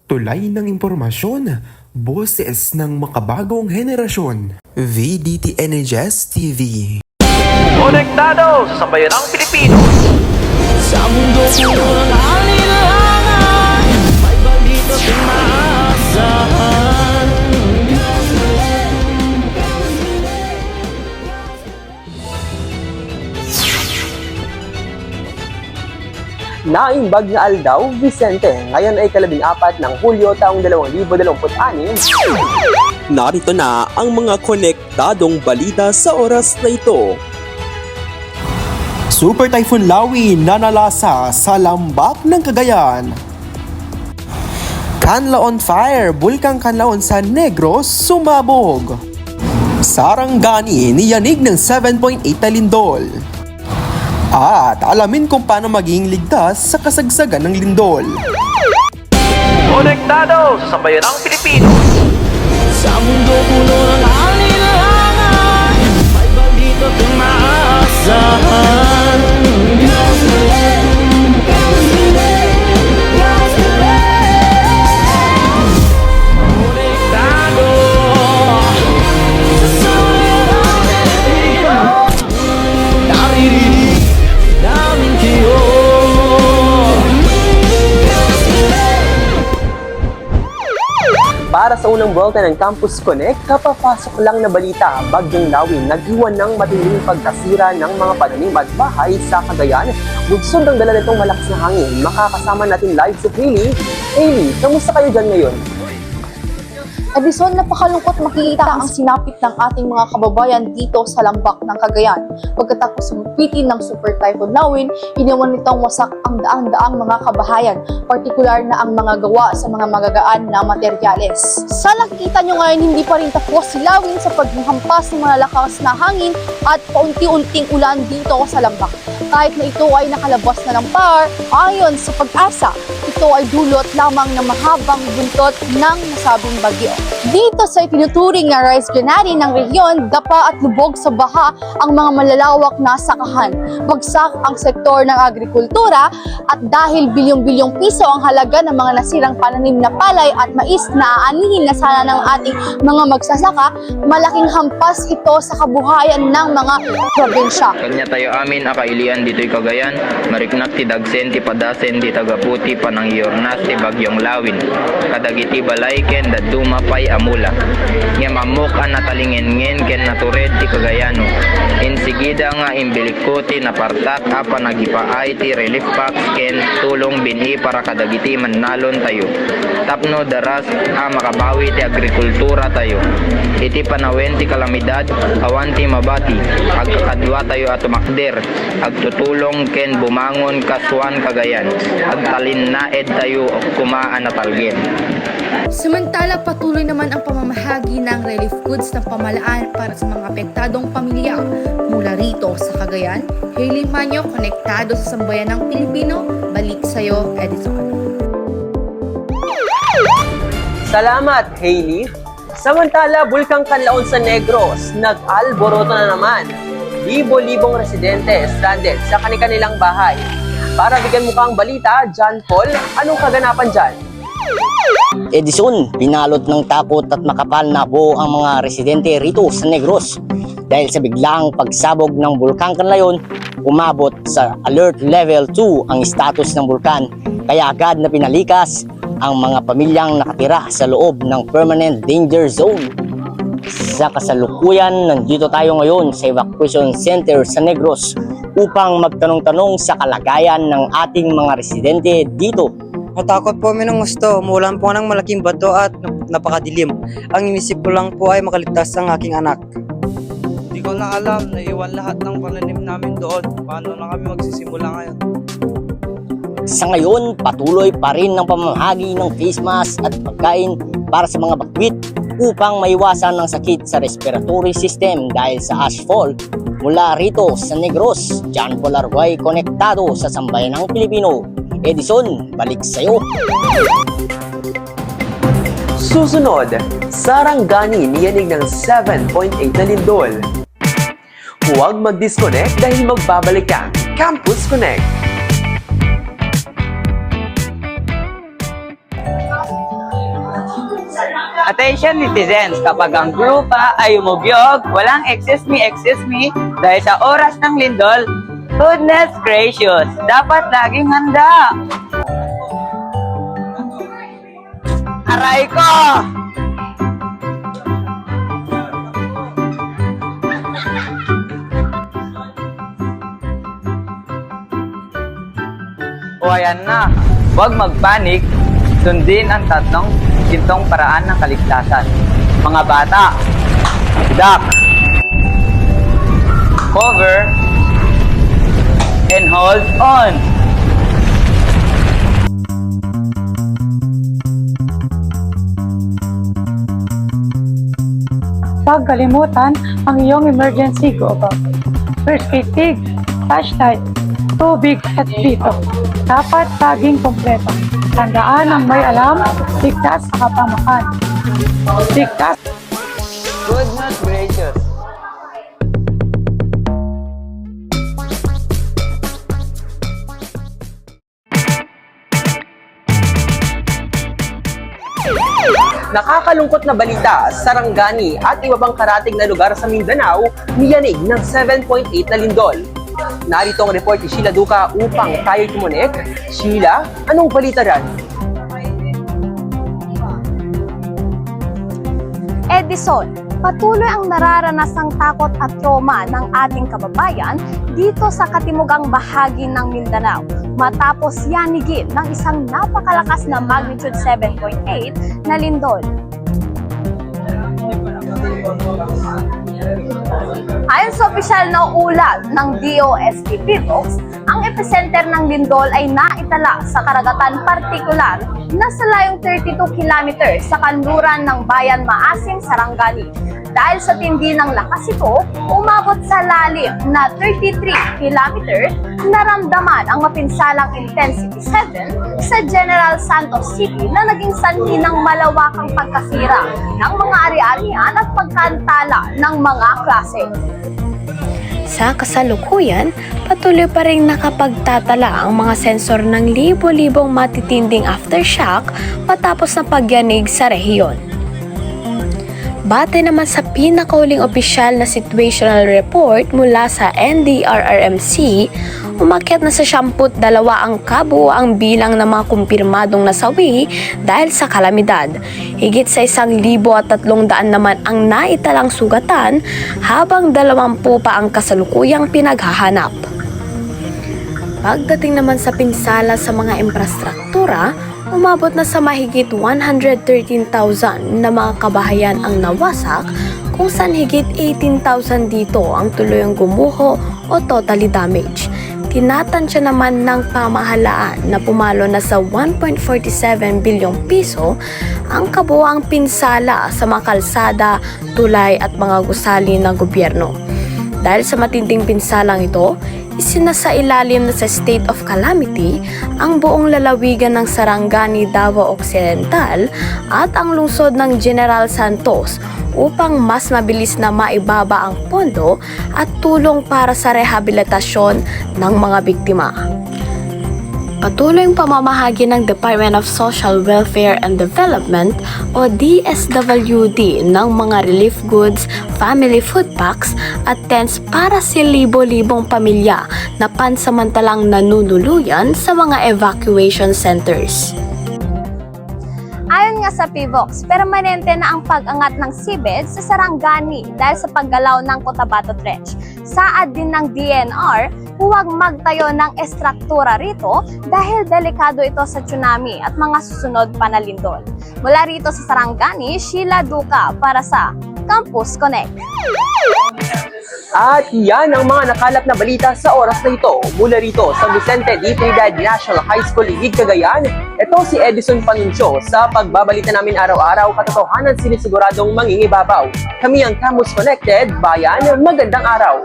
Tulay ng impormasyon, boses ng makabagong henerasyon. VDT NHS TV. Konektado sa sambayanang Pilipino. Sa mundo puno ng alinlangan, may balita kang maaasahan. Naimbag na Aldao, Vicente, ngayon ay 14 ng Hulyo taong 2026. Narito na ang mga konektadong balita sa oras na ito. Super Typhoon Lawi nanalasa sa lambak ng Cagayan. Canlaon Fire, Bulkang Canlaon sa Negros, sumabog. Sarangani niyanig ng 7.8 na lindol. At alamin kung paano maging ligtas sa kasagsagan ng lindol. Konektado sa sambayanang Pilipino. Sa mundo puno ng alinlangan, may balita kang maaasahan. Konektado sa sambayanang Pilipino. Naririnig namin kayo. Para sa unang bulletin ng Campus Connect, kapapasok lang na balita, Bagyong Lawi nag-iwan ng matinding pagkasira ng mga pananim at bahay sa Cagayan. Bunsod ang dala nitong malakas na hangin. Makakasama natin live si Hailey. Hailey, kamusta kayo dyan ngayon? Edison, napakalungkot makikita ang sinapit ng ating mga kababayan dito sa lambak ng Cagayan. Pagkatapos sumpitin ng Super Typhoon Lawin, iniwan nitong wasak ang daang-daang mga kabahayan, partikular na ang mga gawa sa mga magagaan na materyales. Sa nakikita nyo ngayon, hindi pa rin tapos si Lawin sa paghampas ng mga lakas na hangin at paunti-unting ulan dito sa lambak. Kahit na ito ay nakalabas na ng PAR, ayon sa Pag-asa, ito ay dulot lamang ng mahabang buntot ng nasabing bagyo. Dito sa itinuturing na rice granary ng rehiyon, dapa at lubog sa baha ang mga malalawak na sakahan. Bagsak ang sektor ng agrikultura at dahil bilyong-bilyong piso ang halaga ng mga nasirang pananim na palay at mais na aanihin na sana ng ating mga magsasaka, malaking hampas ito sa kabuhayan ng mga probinsya. Kanya tayo amin akailian dito'y Cagayan, mariknak ti dagsen ti padasen ti tagaputi panang yornas ti Bagyong Lawin. Kadagiti balay ken daduma pay amula. Nga mamok ang natalingen-ngen ken natured ti Cagayano. Insigida nga imbilikuti na partak apa nagipaay ti relief packs ken tulong binhi para kadagiti mannalon tayo. Tapno daras makabawi ti agrikultura tayo. Iti panawen ti kalamidad awan ti mabati. Agkakadwa tayo at tumakder. Agtutulong ken bumangon kaswan Cagayan. Agtalinnaed tayo kumaan na talgen. Samantala, patuloy naman ang pamamahagi ng relief goods ng pamahalaan para sa mga apektadong pamilya. Mula rito sa Cagayan, Hailey Manyo, konektado sa sambayanang Pilipino. Balik sa'yo, Edison. Salamat, Hailey. Samantala, Bulkang Canlaon sa Negros, nag-alboroto na naman. Libo-libong residente stranded sa kanilang bahay. Para bigyan mo kang balita, John Paul, anong kaganapan dyan? Edison, binalot ng takot at makapal na buo ang mga residente rito sa Negros dahil sa biglang pagsabog ng Bulkang Canlaon. Umabot sa alert level 2 ang status ng bulkan, kaya agad na pinalikas ang mga pamilyang nakatira sa loob ng permanent danger zone. Sa kasalukuyan, nandito tayo ngayon sa evacuation center sa Negros upang magtanong-tanong sa kalagayan ng ating mga residente dito. Natakot po kami ng gusto. Umulan po ng malaking bato at napakadilim. Ang inisip ko lang po ay makaligtas ang aking anak. Hindi ko na alam. Naiwan lahat ng pananim namin doon. Paano na kami magsisimula ngayon? Sa ngayon, patuloy pa rin ang pamamahagi ng face mask at pagkain para sa mga bakwit upang maiwasan ng sakit sa respiratory system dahil sa ashfall. Mula rito sa Negros, John Paul Arway, konektado sa sambayanang Pilipino. Edison, balik sa'yo. Susunod, Sarangani niyanig ng 7.8 na lindol. Huwag mag-disconnect dahil magbabalik ang Campus Connect. Attention netizens, kapag ang grupa ay umubyog, walang excuse me, dahil sa oras ng lindol, goodness gracious, dapat laging handa. Aray ko! O ayan na, huwag magpanik, sundin ang tatlong gintong paraan ng kaligtasan. Mga bata, duck, cover, and hold on. Huwag kalimutan ang iyong emergency go bag. First aid kit, flashlight, tubig at dito. Dapat laging kompleto. Tandaan ang may alam, ligtas sa kapamakan. Ligtas. Goodness gracious. Nakakalungkot na balita, Sarangani at iba pang karatig na lugar sa Mindanao niyanig ng 7.8 na lindol. Narito ang report ni Sheila Duca upang tayo tumunik. Sheila, anong balita ran? Edison, patuloy ang nararanasang takot at trauma ng ating kababayan dito sa katimugang bahagi ng Mindanao matapos yanigin ng isang napakalakas na magnitude 7.8 na lindol. Ayon sa opisyal na ulat ng DOST PHIVOLCS, ang epicenter ng lindol ay naitala sa karagatan partikular na sa layong 32 kilometers sa kanluran ng Bayan Maasim, Sarangani. Dahil sa tindi ng lakas ito, umabot sa lalim na 33 kilometers, naramdaman ang mapinsalang intensity 7 sa General Santos City na naging sanhi ng malawakang pagkasira ng mga ari-arian at pagkantala ng mga klase. Sa kasalukuyan, patuloy pa rin nakapagtatala ang mga sensor ng libo-libong matitinding aftershock matapos na pagyanig sa rehiyon. Batay naman sa pinakauling opisyal na situational report mula sa NDRRMC, umakyat na sa 72 ang kabuuang bilang ng mga kumpirmadong nasawi dahil sa kalamidad. Higit sa 1,300 naman ang naitalang sugatan habang 20 pa ang kasalukuyang pinaghahanap. Pagdating naman sa pinsala sa mga infrastruktura, umabot na sa mahigit 113,000 na mga kabahayan ang nawasak, kung saan higit 18,000 dito ang tuluyang gumuho o totally damaged. Tinatansya naman ng pamahalaan na pumalo na sa 1.47 bilyong piso ang kabuuang pinsala sa mga kalsada, tulay at mga gusali ng gobyerno. Dahil sa matinding pinsalang ito, isinasailalim na sa state of calamity ang buong lalawigan ng Sarangani, Davao Occidental at ang lungsod ng General Santos upang mas mabilis na maibaba ang pondo at tulong para sa rehabilitasyon ng mga biktima. Patuloy ang pamamahagi ng Department of Social Welfare and Development o DSWD ng mga relief goods, family food packs at tents para sa libo-libong pamilya na pansamantalang nanunuluyan sa mga evacuation centers. Ayon nga sa PHIVOLCS, permanente na ang pag-angat ng seabed sa Sarangani dahil sa paggalaw ng Cotabato Trench. Saad din ng DNR, huwag magtayo ng estruktura rito dahil delikado ito sa tsunami at mga susunod pa na lindol. Mula rito sa Sarangani, Sheila Duca para sa Campus Connect. At yan ang mga nakalap na balita sa oras na ito. Mula rito sa Vicente D. Trinidad National High School, Igig, Cagayan, ito si Edison Panunsio. Sa pagbabalita namin araw-araw, katotohanan sinisiguradong mangingibabaw. Kami ang Campus Connected, Bayan, magandang araw.